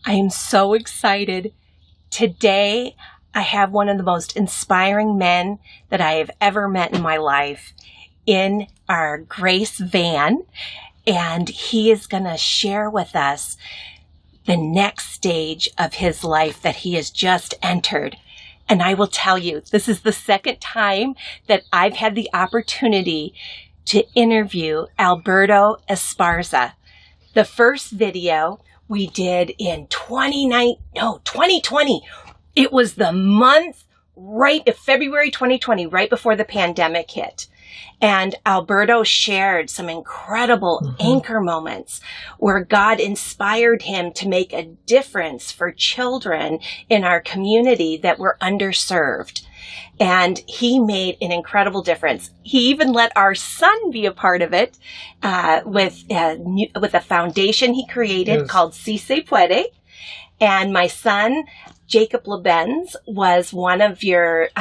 I am so excited. Today, I have one of the most inspiring men that I have ever met in my life in our Grace van, and he is going to share with us the next stage of his life that he has just entered. And I will tell you, this is the second time that I've had the opportunity to interview Alberto Esparza. The first video we did in 2020. It was the month February 2020, right before the pandemic hit. And Alberto shared some incredible anchor moments where God inspired him to make a difference for children in our community that were underserved. And he made an incredible difference. He even let our son be a part of it with a foundation he created called Se Puede. And my son, Jacob Lebenz, was one of your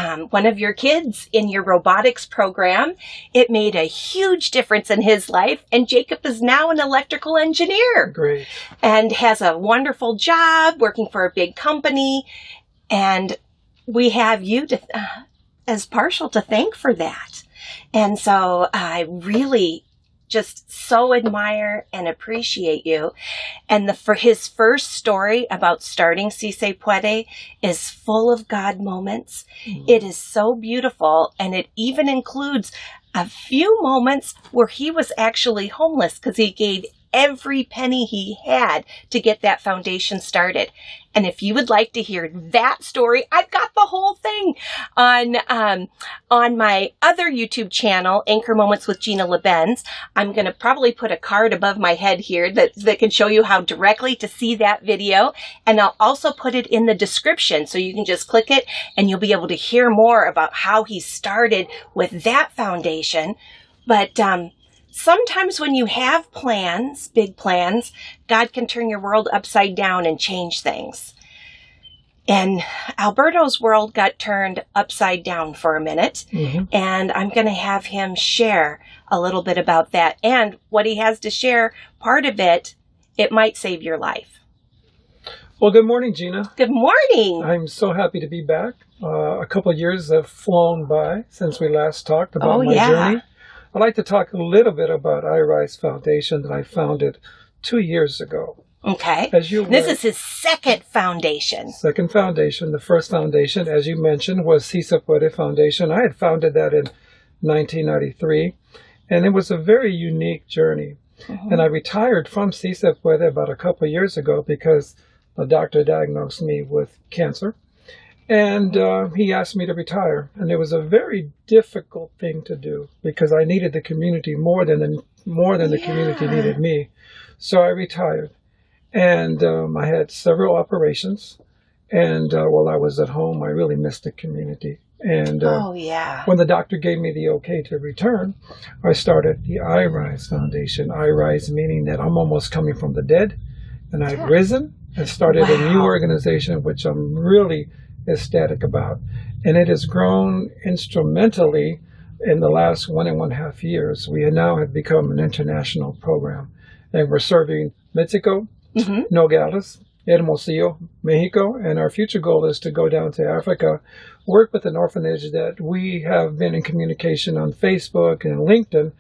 kids in your robotics program. It made a huge difference in his life, and Jacob is now an electrical engineer. Great. And has a wonderful job working for a big company. And we have you as partial to thank for that. And so I really just so admire and appreciate you. And for his first story about starting Se Puede is full of God moments. It is so beautiful, and it even includes a few moments where he was actually homeless because he gave every penny he had to get that foundation started. And if you would like to hear that story, I've got the whole thing on my other YouTube channel, Anchor Moments with Gina Lebenz. I'm going to probably put a card above my head here that can show you how directly to see that video. And I'll also put it in the description so you can just click it and you'll be able to hear more about how he started with that foundation. But sometimes when you have plans, big plans, God can turn your world upside down and change things. And Alberto's world got turned upside down for a minute, and I'm going to have him share a little bit about that. And what he has to share, part of it might save your life. Well, good morning, Gina. Good morning. I'm so happy to be back. A couple of years have flown by since we last talked about my journey. I'd like to talk a little bit about iRise Foundation that I founded 2 years ago. Okay. This is his second foundation. Second foundation. The first foundation, as you mentioned, was Se Puede Foundation. I had founded that in 1993, and it was a very unique journey. And I retired from Se Puede about a couple of years ago because the doctor diagnosed me with cancer. And he asked me to retire. And it was a very difficult thing to do because I needed the community more than the community needed me. So I retired. And I had several operations. And while I was at home, I really missed the community. And when the doctor gave me the okay to return, I started the iRise Foundation. iRise meaning that I'm almost coming from the dead. And I've risen and started a new organization, which I'm really ecstatic about. And it has grown instrumentally in the last 1.5 years. We now have become an international program, and we're serving Mexico, Nogales, Hermosillo, Mexico, and our future goal is to go down to Africa, work with an orphanage that we have been in communication on Facebook and LinkedIn.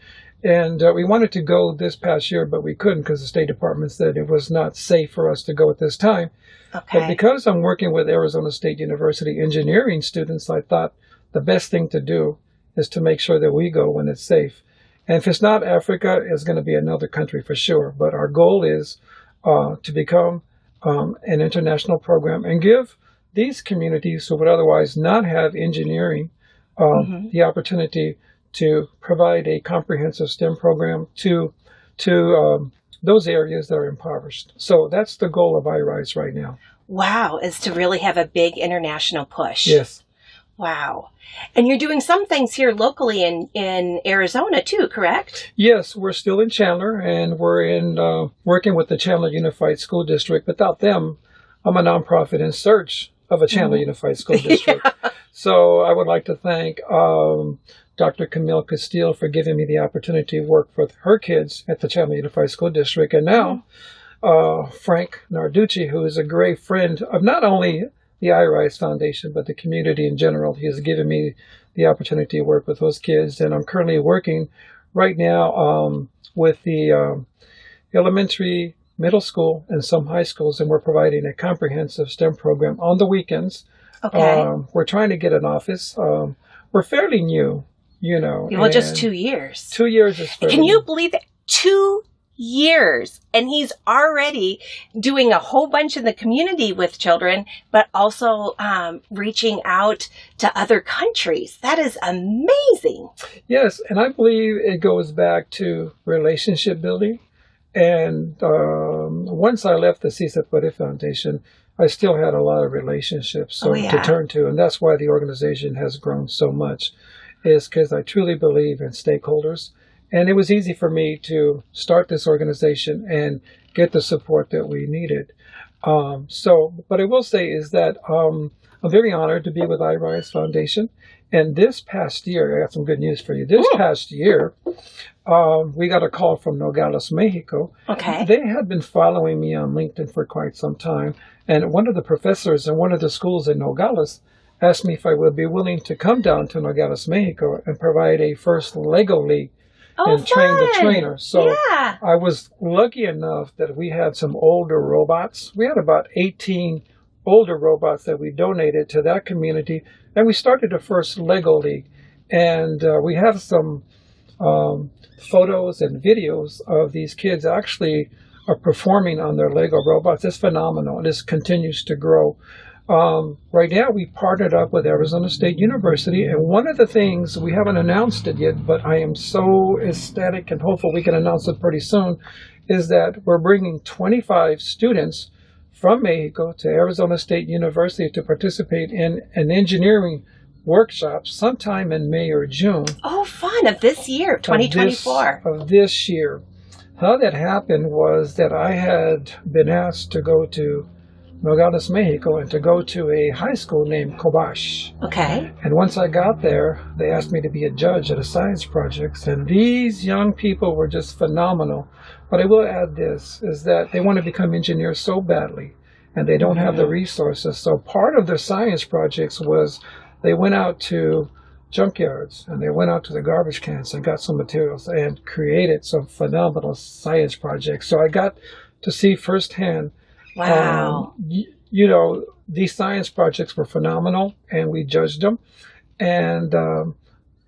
And we wanted to go this past year, but we couldn't because the State Department said it was not safe for us to go at this time. But because I'm working with Arizona State University engineering students, I thought the best thing to do is to make sure that we go when it's safe. And if it's not Africa, it's going to be another country for sure. But our goal is to become an international program and give these communities who would otherwise not have engineering the opportunity to provide a comprehensive STEM program to those areas that are impoverished. So that's the goal of iRise right now. Wow, is to really have a big international push. Yes. Wow. And you're doing some things here locally in Arizona too, correct? Yes, we're still in Chandler, and we're in working with the Chandler Unified School District. Without them, I'm a nonprofit in search of a Chandler Unified School District. So I would like to thank Dr. Camille Castile for giving me the opportunity to work with her kids at the Chandler Unified School District. And now Frank Narducci, who is a great friend of not only the iRise Foundation, but the community in general. He has given me the opportunity to work with those kids, and I'm currently working right now with the elementary, middle school, and some high schools, and we're providing a comprehensive STEM program on the weekends. Okay. We're trying to get an office. We're fairly new, Well, just 2 years. 2 years is fairly Can you new. believe it? 2 years. And he's already doing a whole bunch in the community with children, but also reaching out to other countries. That is amazing. Yes, and I believe it goes back to relationship building. And once I left the Se Puede Foundation, I still had a lot of relationships to turn to. And that's why the organization has grown so much, is because I truly believe in stakeholders. And it was easy for me to start this organization and get the support that we needed. But I will say is that I'm very honored to be with iRise Foundation. And this past year, I got some good news for you. This past year, we got a call from Nogales, Mexico. Okay. They had been following me on LinkedIn for quite some time. And one of the professors in one of the schools in Nogales asked me if I would be willing to come down to Nogales, Mexico and provide a first Lego League and train the trainer. So I was lucky enough that we had some older robots. We had about 18 older robots that we donated to that community. And we started the first Lego League. And we have some photos and videos of these kids actually are performing on their Lego robots. It's phenomenal. This continues to grow. Right now, we partnered up with Arizona State University, and one of the things, we haven't announced it yet, but I am so ecstatic and hopeful we can announce it pretty soon, is that we're bringing 25 students from Mexico to Arizona State University to participate in an engineering workshop sometime in May or June. Oh, fun, of this year, 2024. Of this year. How that happened was that I had been asked to go to Nogales, Mexico, and to go to a high school named Cobash. Okay. And once I got there, they asked me to be a judge at a science project. And these young people were just phenomenal. But I will add this, is that they want to become engineers so badly, and they don't have the resources. So part of their science projects was they went out to junkyards, and they went out to the garbage cans and got some materials and created some phenomenal science projects. So I got to see firsthand. Wow. These science projects were phenomenal, and we judged them. And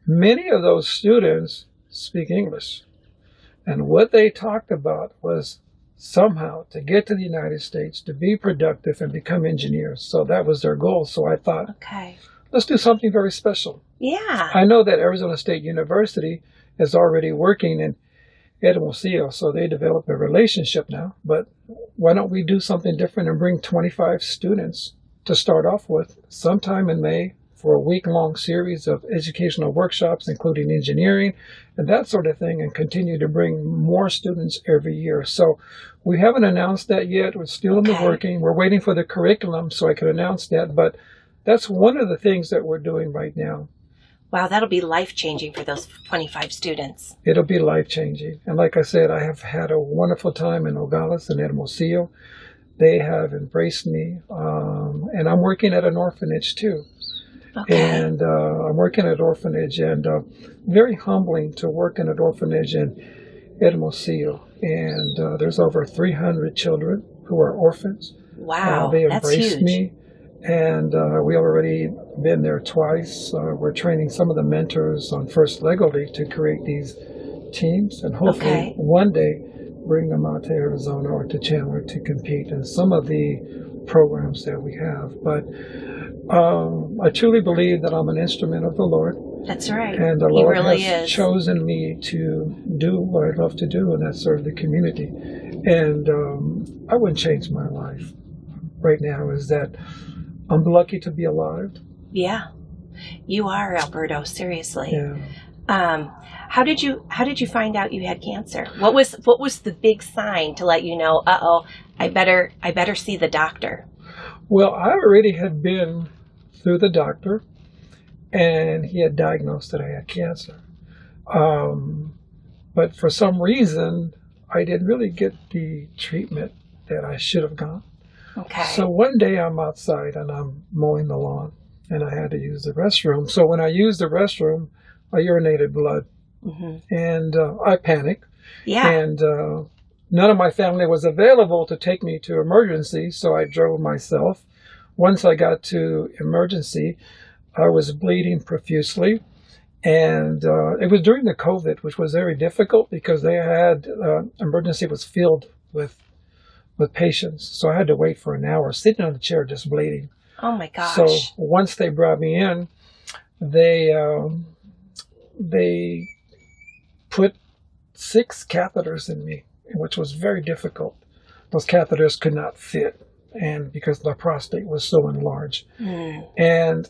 many of those students speak English. And what they talked about was somehow to get to the United States, to be productive and become engineers. So that was their goal. So I thought, let's do something very special. Yeah. I know that Arizona State University is already working in Hermosillo, so they developed a relationship now. But why don't we do something different and bring 25 students to start off with sometime in May for a week-long series of educational workshops, including engineering and that sort of thing, and continue to bring more students every year. So we haven't announced that yet. We're still in the working. We're waiting for the curriculum so I can announce that. But that's one of the things that we're doing right now. Wow, that'll be life-changing for those 25 students. It'll be life-changing. And like I said, I have had a wonderful time in Nogales and Hermosillo. They have embraced me. And I'm working at an orphanage, too. And I'm working at an orphanage, and very humbling to work in an orphanage in Hermosillo. And there's over 300 children who are orphans. Wow, they that's embraced huge. me. And we already been there twice. We're training some of the mentors on First Lego League to create these teams, and hopefully one day bring them out to Arizona or to Chandler to compete in some of the programs that we have. But I truly believe that I'm an instrument of the Lord. That's right. And the He Lord really has is. chosen me to do what I love to do, and that's serve the community. And I wouldn't change my life right now. Is that I'm lucky to be alive. Yeah, you are, Alberto. Seriously. Yeah. How did you find out you had cancer? What was the big sign to let you know? I better see the doctor. Well, I already had been through the doctor, and he had diagnosed that I had cancer. But for some reason, I didn't really get the treatment that I should have gone. Okay. So one day I'm outside and I'm mowing the lawn and I had to use the restroom. So when I used the restroom, I urinated blood and I panicked. Yeah. And none of my family was available to take me to emergency, so I drove myself. Once I got to emergency, I was bleeding profusely. And it was during the COVID, which was very difficult because they had emergency was filled with patients. So I had to wait for an hour sitting on the chair just bleeding. Oh my gosh. So once they brought me in, they put 6 catheters in me, which was very difficult. Those catheters could not fit, and because my prostate was so enlarged. And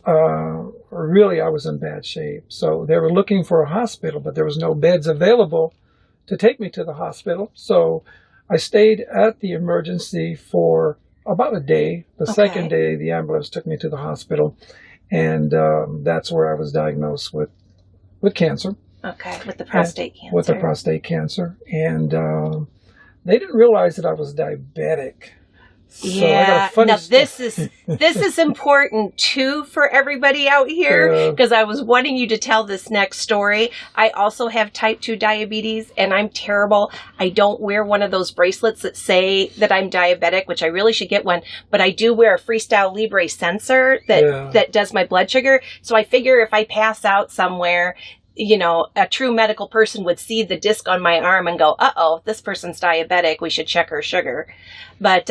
really I was in bad shape. So they were looking for a hospital, but there was no beds available to take me to the hospital. So I stayed at the emergency for about a day. The second day, the ambulance took me to the hospital, and that's where I was diagnosed with cancer. Okay, with the prostate cancer. With the prostate cancer. And they didn't realize that I was diabetic. So yeah. Now this is important too for everybody out here, because I was wanting you to tell this next story. I also have type 2 diabetes and I'm terrible. I don't wear one of those bracelets that say that I'm diabetic, which I really should get one, but I do wear a Freestyle Libre sensor that does my blood sugar. So I figure if I pass out somewhere, you know, a true medical person would see the disc on my arm and go, uh-oh, this person's diabetic. We should check her sugar. But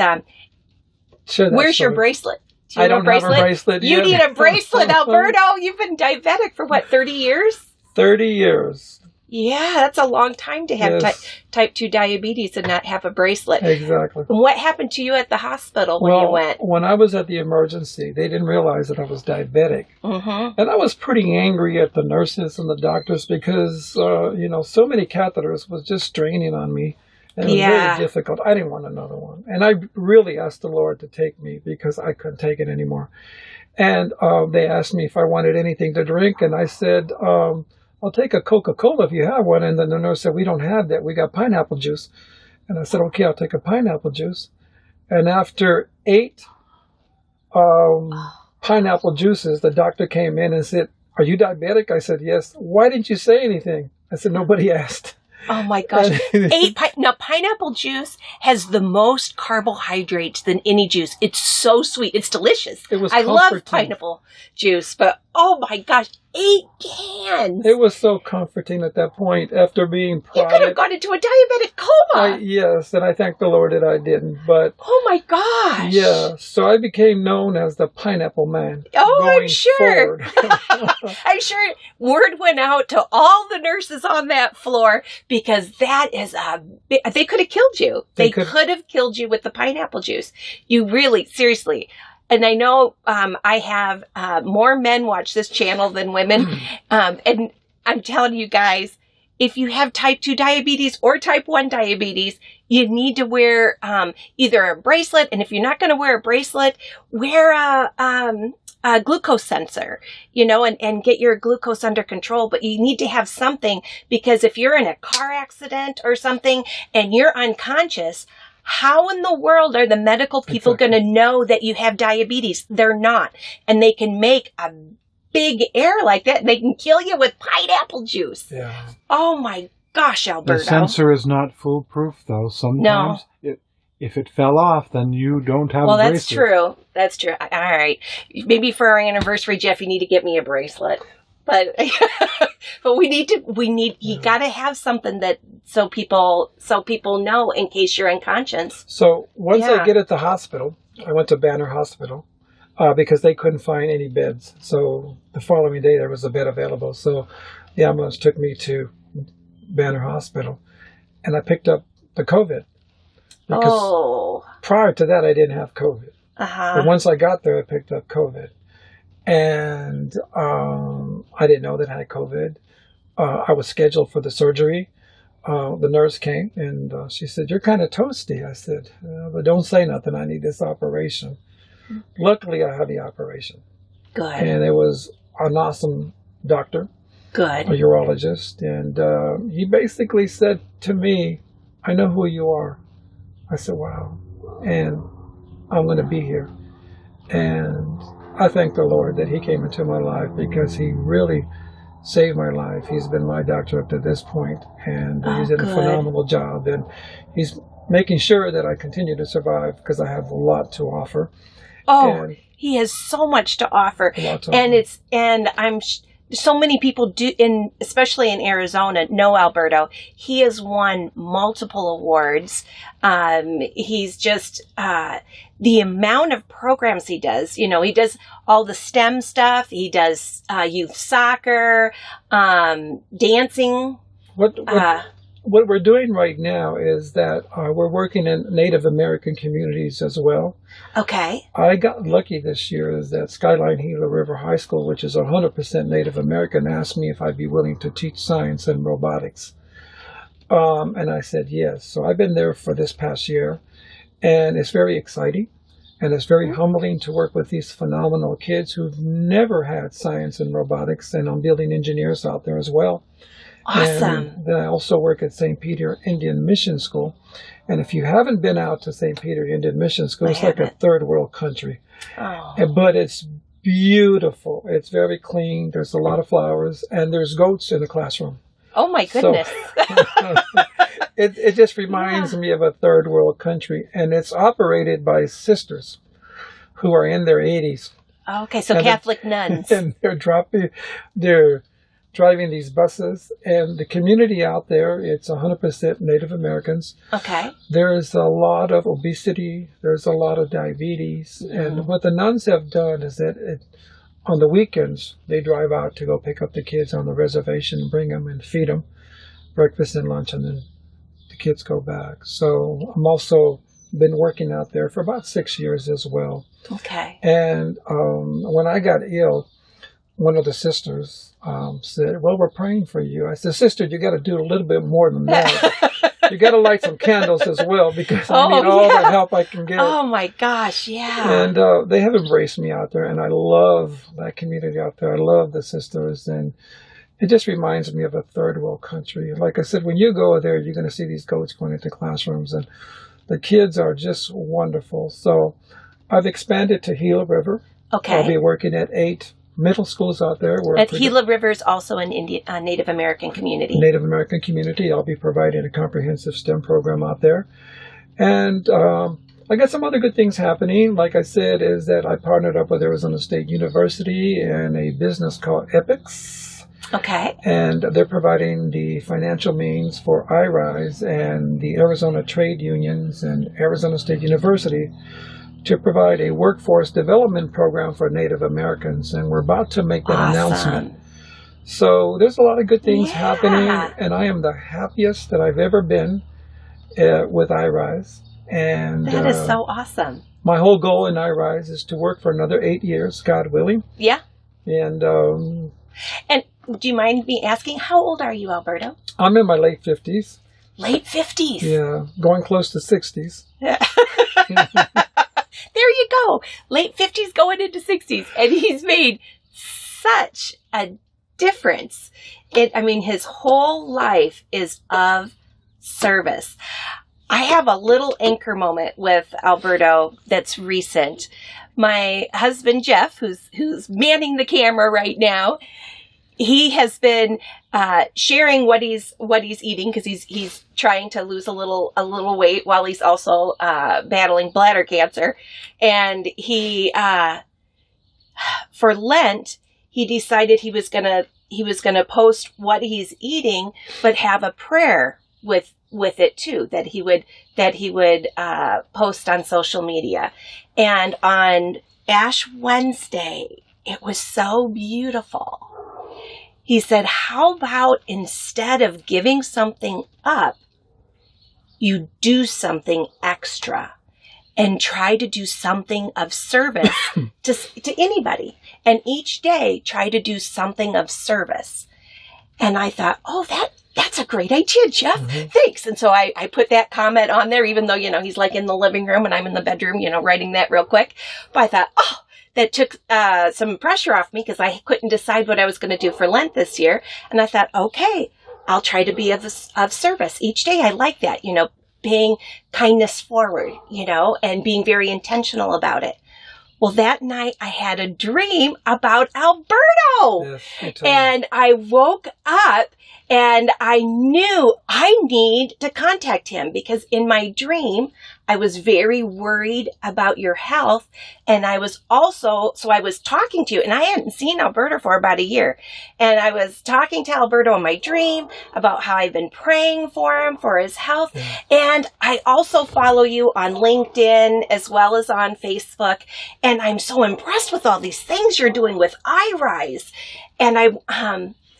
where's your bracelet? Do you I don't have a bracelet You need a bracelet, Alberto. You've been diabetic for what, 30 years? 30 years. Yeah, that's a long time to have type 2 diabetes and not have a bracelet. Exactly. And what happened to you at the hospital when you went? When I was at the emergency, they didn't realize that I was diabetic. And I was pretty angry at the nurses and the doctors because, so many catheters was just straining on me. And it was very difficult. I didn't want another one. And I really asked the Lord to take me because I couldn't take it anymore. And they asked me if I wanted anything to drink. And I said, I'll take a Coca-Cola if you have one. And then the nurse said, we don't have that. We got pineapple juice. And I said, okay, I'll take a pineapple juice. And after 8 pineapple juices, the doctor came in and said, are you diabetic? I said, yes. Why didn't you say anything? I said, nobody asked. Oh my gosh. Now, pineapple juice has the most carbohydrates than any juice. It's so sweet. It's delicious. I love pineapple juice, but oh my gosh, 8 cans. It was so comforting at that point after being prodded. You could have gone into a diabetic coma. Yes, and I thank the Lord that I didn't. But oh my gosh. Yeah, so I became known as the Pineapple Man. Oh, I'm sure. I'm sure word went out to all the nurses on that floor because that is they could have killed you. They could have killed you with the pineapple juice. You really, seriously. And I know I have more men watch this channel than women. And I'm telling you guys, if you have type 2 diabetes or type 1 diabetes, you need to wear either a bracelet. And if you're not going to wear a bracelet, wear a glucose sensor, and get your glucose under control. But you need to have something because if you're in a car accident or something and you're unconscious, how in the world are the medical people going to know that you have diabetes? They're not. And they can make a big error like that. And they can kill you with pineapple juice. Yeah. Oh my gosh, Alberto. The sensor is not foolproof, though. Sometimes if it fell off, then you don't have a bracelet. Well, that's true. That's true. All right. Maybe for our anniversary, Jeff, you need to get me a bracelet. But you got to have something that so people know in case you're unconscious. So once I get at the hospital, I went to Banner Hospital because they couldn't find any beds. So the following day there was a bed available. So the ambulance took me to Banner Hospital, and I picked up the COVID. Because prior to that I didn't have COVID. But once I got there, I picked up COVID. And I didn't know that I had COVID. I was scheduled for the surgery. The nurse came and she said, "You're kind of toasty." I said, "But don't say nothing. I need this operation." Luckily, I had the operation. Good. And it was an awesome doctor. Good. A urologist. And he basically said to me, "I know who you are." I said, "Wow." and I'm going to be here. And I thank the Lord that he came into my life because he really saved my life. He's been my doctor up to this point, and he's done a phenomenal job. And he's making sure that I continue to survive because I have a lot to offer. Oh, he has so much to offer. So many people do, especially in Arizona, know Alberto. He has won multiple awards. He's just, the amount of programs he does, he does all the STEM stuff. He does, youth soccer, dancing. What we're doing right now is that we're working in Native American communities as well. Okay. I got lucky this year is that Skyline Gila River High School, which is 100% Native American, asked me if I'd be willing to teach science and robotics. And I said yes. So I've been there for this past year, and it's very exciting. And it's very humbling to work with these phenomenal kids who've never had science and robotics, and I'm building engineers out there as well. Awesome. And then I also work at St. Peter Indian Mission School. And if you haven't been out to St. Peter Indian Mission School, it's like a third world country. Oh. But it's beautiful. It's very clean. There's a lot of flowers, and there's goats in the classroom. Oh, my goodness. So, it just reminds me of a third world country. And it's operated by sisters who are in their 80s. Okay, so Catholic nuns. And they're driving these buses, and the community out there, it's 100% Native Americans. Okay. There's a lot of obesity. There's a lot of diabetes. And what the nuns have done is that on the weekends, they drive out to go pick up the kids on the reservation, bring them and feed them breakfast and lunch, and then the kids go back. So I'm also been working out there for about 6 years as well. Okay. And when I got ill, one of the sisters said, well, we're praying for you. I said, sister, you got to do a little bit more than that. You got to light some candles as well, because I need all the help I can get. Oh, my gosh, yeah. And they have embraced me out there, and I love that community out there. I love the sisters, and it just reminds me of a third world country. Like I said, when you go there, you're going to see these goats going into classrooms, and the kids are just wonderful. So I've expanded to Gila River. Okay. I'll be working at 8 middle schools out there. At Gila River is also an Native American community. Native American community. I'll be providing a comprehensive STEM program out there. And I got some other good things happening. Like I said, is that I partnered up with Arizona State University and a business called Epics. Okay. And they're providing the financial means for iRise and the Arizona trade unions and Arizona State University to provide a workforce development program for Native Americans, and we're about to make that announcement. So there's a lot of good things happening, and I am the happiest that I've ever been with iRise. And that is so awesome. My whole goal in iRise is to work for another 8 years, God willing. Yeah. And do you mind me asking, how old are you, Alberto? I'm in my late 50s. Late 50s? Yeah, going close to 60s. There you go. Late 50s going into 60s. And he's made such a difference. His whole life is of service. I have a little anchor moment with Alberto that's recent. My husband, Jeff, who's manning the camera right now, he has been sharing what he's eating, because he's trying to lose a little weight while he's also battling bladder cancer. And he for Lent, he decided he was gonna post what he's eating, but have a prayer with it too, that he would post on social media. And on Ash Wednesday, it was so beautiful. He said, how about instead of giving something up, you do something extra and try to do something of service to anybody. And each day, try to do something of service. And I thought, that's a great idea, Jeff. Mm-hmm. Thanks. And so I put that comment on there, even though, he's like in the living room and I'm in the bedroom, writing that real quick. But I thought, that took some pressure off me, because I couldn't decide what I was going to do for Lent this year. And I thought, okay, I'll try to be of service each day. I like that, paying kindness forward, and being very intentional about it. Well, that night I had a dream about Alberto. Yes, and I woke up and I knew I need to contact him because in my dream, I was very worried about your health. And I was talking to you, and I hadn't seen Alberto for about a year. And I was talking to Alberto in my dream about how I've been praying for him, for his health. Yeah. And I also follow you on LinkedIn as well as on Facebook. And I'm so impressed with all these things you're doing with iRise. And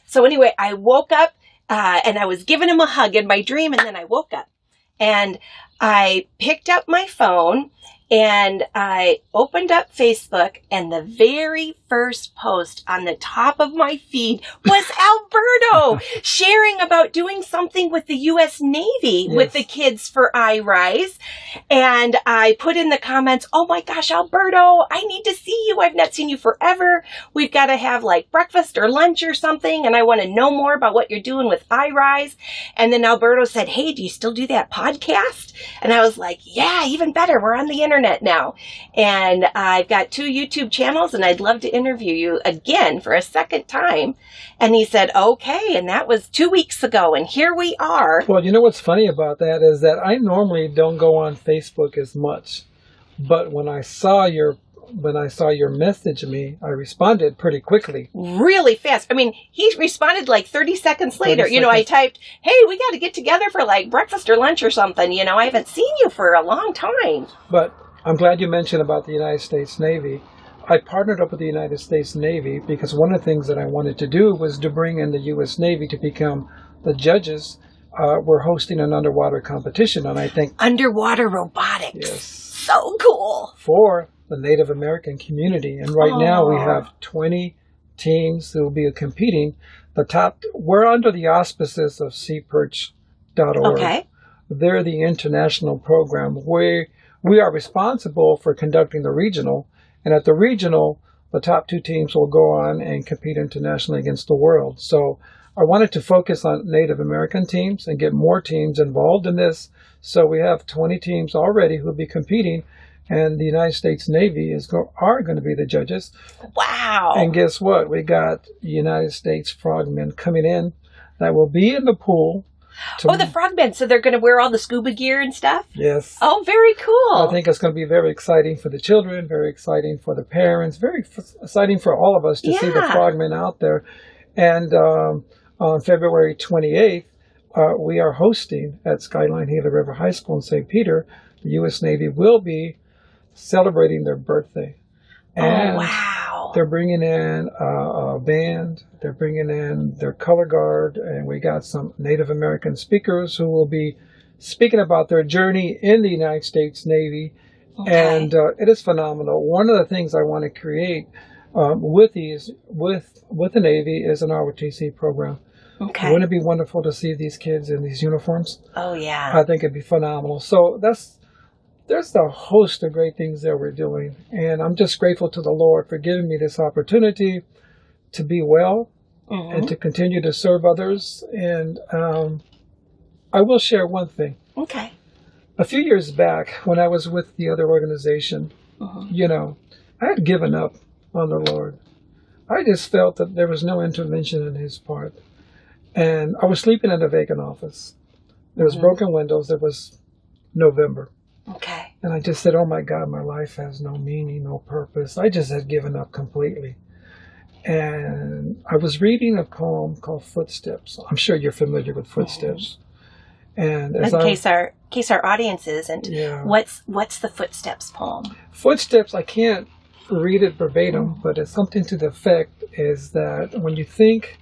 so anyway, I woke up and I was giving him a hug in my dream, and then I woke up and I picked up my phone and I opened up Facebook, and the very first post on the top of my feed was Alberto sharing about doing something with the U.S. Navy with the kids for iRise. And I put in the comments, "Oh my gosh, Alberto, I need to see you. I've not seen you forever. We've got to have like breakfast or lunch or something. And I want to know more about what you're doing with iRise." And then Alberto said, "Hey, do you still do that podcast?" And I was like, "Yeah, even better. We're on the internet now. And I've got 2 YouTube channels, and I'd love to interview you again for a second time." And he said, "Okay." And that was 2 weeks ago. And here we are. Well, you know what's funny about that is that I normally don't go on Facebook as much. But when I saw your message to me, I responded pretty quickly. Really fast. I mean, he responded like 30 seconds later. I typed, "Hey, we got to get together for like breakfast or lunch or something. I haven't seen you for a long time." But I'm glad you mentioned about the United States Navy. I partnered up with the United States Navy because one of the things that I wanted to do was to bring in the U.S. Navy to become the judges. We're hosting an underwater competition, and I think underwater robotics. Yes. So cool. For the Native American community. And right now we have 20 teams that will be competing. We're under the auspices of seaperch.org. Okay. They're the international program where we are responsible for conducting the regional. And at the regional, the top 2 teams will go on and compete internationally against the world. So I wanted to focus on Native American teams and get more teams involved in this. So we have 20 teams already who will be competing, and the United States Navy are going to be the judges. Wow. And guess what? We got United States frogmen coming in that will be in the pool. The frogmen. So they're going to wear all the scuba gear and stuff? Yes. Oh, very cool. I think it's going to be very exciting for the children, very exciting for the parents, very exciting for all of us to see the frogmen out there. And on February 28th, we are hosting at Skyline Gila River High School in St. Peter. The U.S. Navy will be celebrating their birthday. And wow. They're bringing in a band. They're bringing in their color guard. And we got some Native American speakers who will be speaking about their journey in the United States Navy. Okay. And it is phenomenal. One of the things I want to create with the Navy is an ROTC program. Okay. Wouldn't it be wonderful to see these kids in these uniforms? Oh, yeah. I think it'd be phenomenal. So there's a host of great things that we're doing. And I'm just grateful to the Lord for giving me this opportunity to be well and to continue to serve others. And I will share one thing. Okay. A few years back, when I was with the other organization, I had given up on the Lord. I just felt that there was no intervention in His part. And I was sleeping in a vacant office. There was broken windows. It was November. Okay. And I just said, "Oh my God, my life has no meaning, no purpose." I just had given up completely. And I was reading a poem called Footsteps. I'm sure you're familiar with Footsteps. And in case our audience isn't, what's the Footsteps poem? Footsteps, I can't read it verbatim, but it's something to the effect is that when you think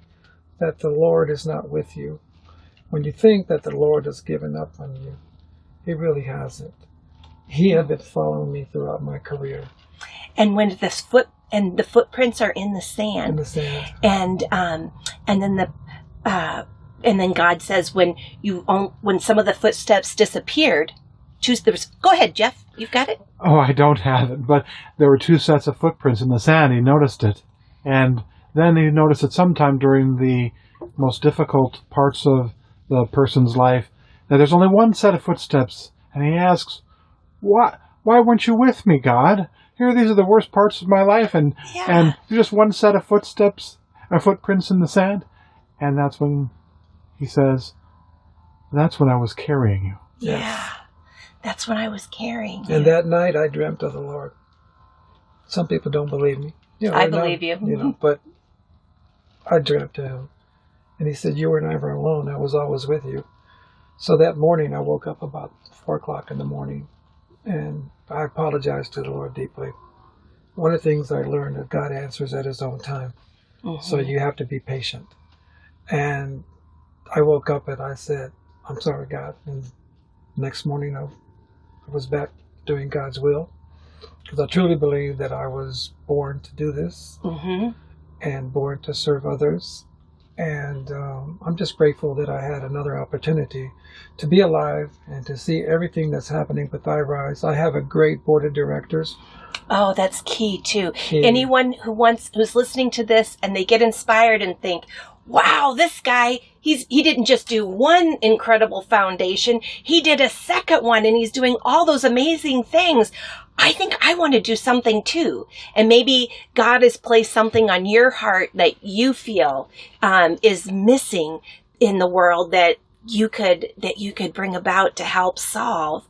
that the Lord is not with you, when you think that the Lord has given up on you, He really hasn't. He had been following me throughout my career. And when the footprints are in the sand. In the sand. And then God says when some of the footsteps disappeared, go ahead, Jeff. You've got it? Oh, I don't have it. But there were 2 sets of footprints in the sand. He noticed it. And then he noticed it sometime during the most difficult parts of the person's life. that there's only one set of footsteps, and he asks, why weren't you with me, God? Here, these are the worst parts of my life, and there's just one set of footsteps, or footprints in the sand. And that's when he says, that's when I was carrying you. Yeah. Yes. That's when I was carrying you. And that night I dreamt of the Lord. Some people don't believe me. I believe you. But I dreamt of him. And he said, you were never alone. I was always with you. So that morning I woke up about 4 o'clock in the morning, and I apologized to the Lord deeply. One of the things I learned is God answers at his own time. Mm-hmm. So you have to be patient. And I woke up and I said, I'm sorry, God. And next morning I was back doing God's will, because I truly believe that I was born to do this, and born to serve others. And I'm just grateful that I had another opportunity to be alive and to see everything that's happening with iRise. I have a great board of directors. Oh, that's key too. Anyone who's listening to this and they get inspired and think, wow, this guy, he didn't just do one incredible foundation, he did a second one, and he's doing all those amazing things. I think I want to do something too. And maybe God has placed something on your heart that you feel is missing in the world that you could bring about to help solve.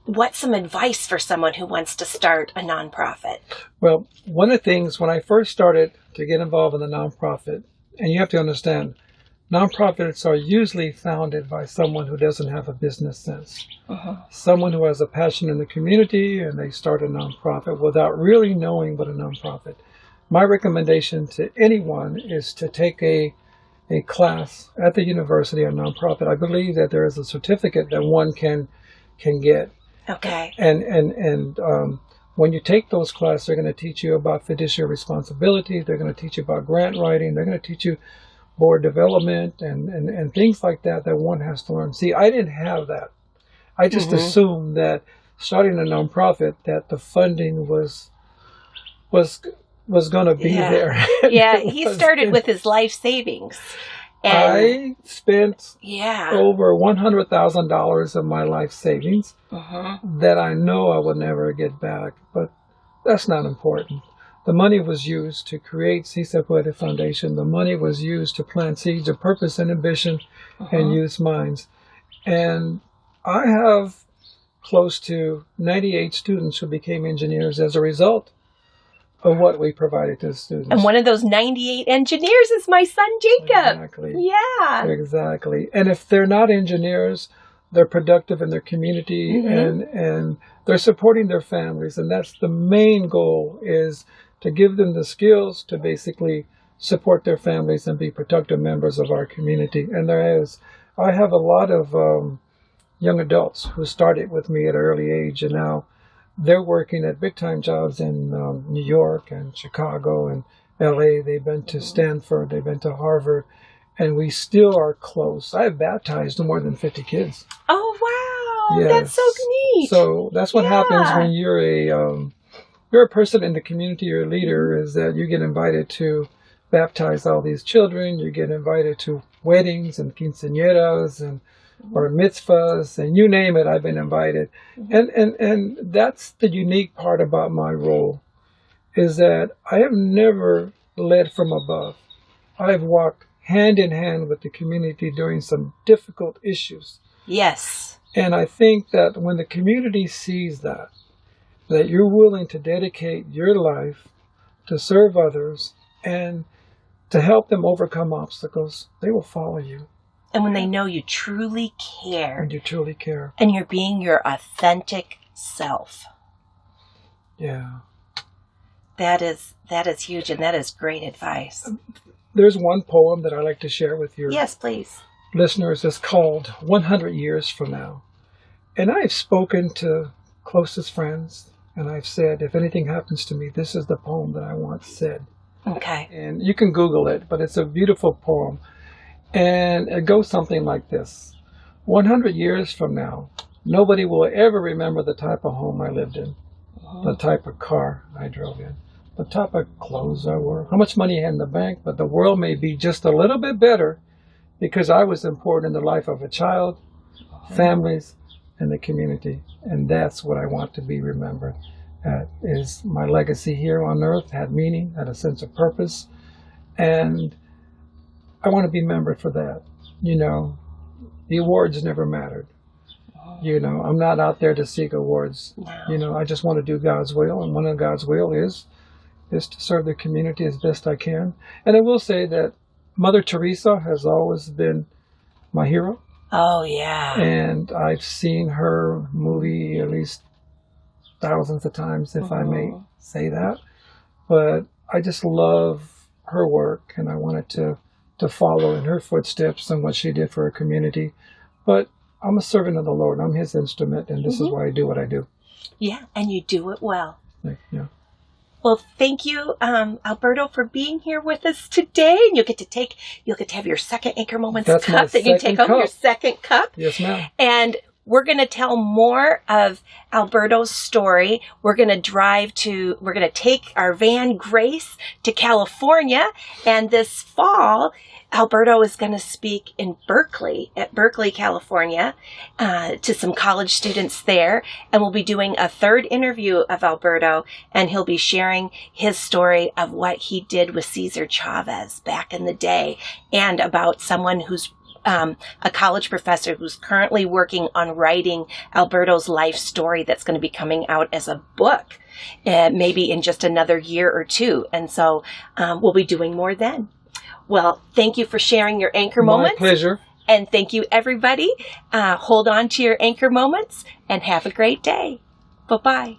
What's some advice for someone who wants to start a nonprofit? Well, one of the things when I first started to get involved in the nonprofit, and you have to understand, nonprofits are usually founded by someone who doesn't have a business sense. Someone who has a passion in the community, and they start a nonprofit without really knowing what a nonprofit. My recommendation to anyone is to take a class at the university on nonprofit. I believe that there is a certificate that one can get. Okay. And when you take those classes, they're going to teach you about fiduciary responsibility. They're going to teach you about grant writing. They're going to teach you board development and things like that one has to learn. See, I didn't have that. I just assumed that starting a nonprofit, that the funding was going to be there. Yeah, he started with his life savings. And I spent over $100,000 of my life savings that I know I would never get back, but that's not important. The money was used to create Se Puede Foundation. The money was used to plant seeds of purpose and ambition and youth minds. And I have close to 98 students who became engineers as a result of what we provided to the students. And one of those 98 engineers is my son, Jacob. Exactly. Yeah. Exactly. And if they're not engineers, they're productive in their community and they're supporting their families. And that's the main goal, is to give them the skills to basically support their families and be productive members of our community. And I have a lot of young adults who started with me at an early age, and now they're working at big-time jobs in New York and Chicago and LA. They've been to Stanford, they've been to Harvard, and we still are close. I've baptized more than 50 kids. Oh, wow. Yes. That's so neat. So that's what happens when you're a person in the community, you're a leader, is that you get invited to baptize all these children. You get invited to weddings and quinceañeras and or mitzvahs, and you name it, I've been invited. And that's the unique part about my role, is that I have never led from above. I've walked hand in hand with the community during some difficult issues. Yes. And I think that when the community sees that you're willing to dedicate your life to serve others and to help them overcome obstacles, they will follow you. And when they know you truly care. And you truly care. And you're being your authentic self. Yeah. That is huge, and that is great advice. There's one poem that I like to share with your listeners. It's called 100 Years From Now. And I've spoken to closest friends, and I've said, if anything happens to me, this is the poem that I once said. Okay. And you can Google it, but it's a beautiful poem. And it goes something like this. 100 years from now, nobody will ever remember the type of home I lived in, the type of car I drove in, the type of clothes I wore, how much money I had in the bank, but the world may be just a little bit better because I was important in the life of a child, families, and the community. And that's what I want to be remembered. Is my legacy here on earth had meaning, had a sense of purpose, and I want to be remembered for that. You know, the awards never mattered. You know, I'm not out there to seek awards. No. You know, I just want to do God's will, and one of God's will is to serve the community as best I can. And I will say that Mother Teresa has always been my hero. Oh, yeah. And I've seen her movie at least thousands of times, if I may say that. But I just love her work, and I wanted to follow in her footsteps and what she did for her community. But I'm a servant of the Lord. I'm his instrument, and this is why I do what I do. Yeah, and you do it well. Yeah. Well, thank you, Alberto, for being here with us today. And you'll get to have your second Anchor Moments That's cup that you take home, your second cup. Yes, ma'am. And we're going to tell more of Alberto's story. We're going to take our van Grace to California. And this fall, Alberto is going to speak in at Berkeley, California, to some college students there. And we'll be doing a third interview of Alberto, and he'll be sharing his story of what he did with Cesar Chavez back in the day, and about someone who's a college professor who's currently working on writing Alberto's life story that's going to be coming out as a book, maybe in just another year or two. And so we'll be doing more then. Well, thank you for sharing your Anchor Moments. My pleasure. And thank you, everybody. Hold on to your Anchor Moments and have a great day. Bye-bye.